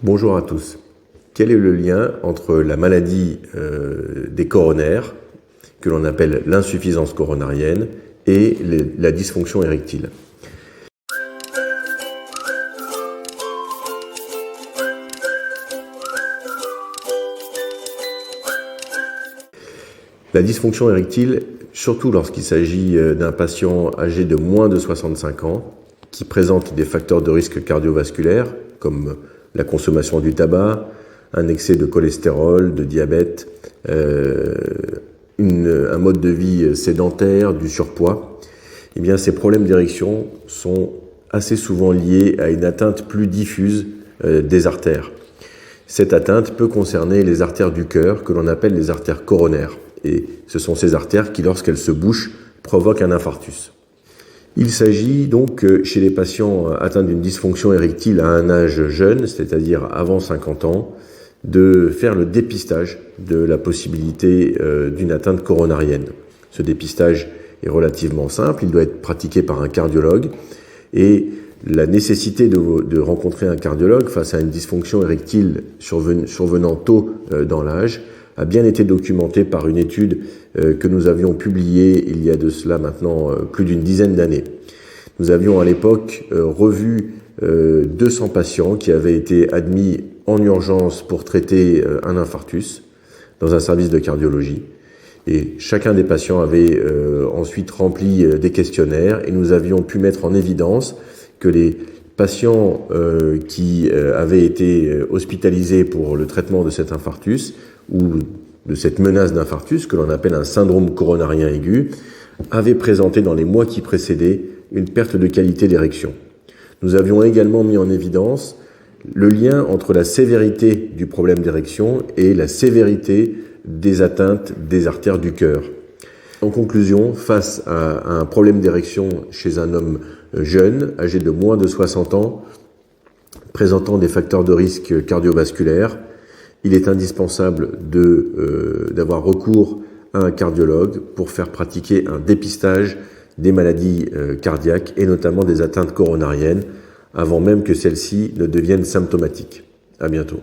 Bonjour à tous. Quel est le lien entre la maladie des coronaires, que l'on appelle l'insuffisance coronarienne, et la dysfonction érectile? La dysfonction érectile, surtout lorsqu'il s'agit d'un patient âgé de moins de 65 ans, qui présente des facteurs de risque cardiovasculaire, comme la consommation du tabac, un excès de cholestérol, de diabète, un mode de vie sédentaire, du surpoids, eh bien, ces problèmes d'érection sont assez souvent liés à une atteinte plus diffuse des artères. Cette atteinte peut concerner les artères du cœur, que l'on appelle les artères coronaires. Et ce sont ces artères qui, lorsqu'elles se bouchent, provoquent un infarctus. Il s'agit donc, chez les patients atteints d'une dysfonction érectile à un âge jeune, c'est-à-dire avant 50 ans, de faire le dépistage de la possibilité d'une atteinte coronarienne. Ce dépistage est relativement simple, il doit être pratiqué par un cardiologue, et la nécessité de rencontrer un cardiologue face à une dysfonction érectile survenant tôt dans l'âge a bien été documentée par une étude que nous avions publiée il y a de cela maintenant plus d'une dizaine d'années. Nous avions à l'époque revu 200 patients qui avaient été admis en urgence pour traiter un infarctus dans un service de cardiologie. Et chacun des patients avait ensuite rempli des questionnaires et nous avions pu mettre en évidence que les patients qui avaient été hospitalisés pour le traitement de cet infarctus ou de cette menace d'infarctus, que l'on appelle un syndrome coronarien aigu, avaient présenté dans les mois qui précédaient une perte de qualité d'érection. Nous avions également mis en évidence le lien entre la sévérité du problème d'érection et la sévérité des atteintes des artères du cœur. En conclusion, face à un problème d'érection chez un homme jeune, âgé de moins de 60 ans, présentant des facteurs de risque cardiovasculaires, il est indispensable d'avoir recours à un cardiologue pour faire pratiquer un dépistage des maladies cardiaques et notamment des atteintes coronariennes avant même que celles-ci ne deviennent symptomatiques. À bientôt.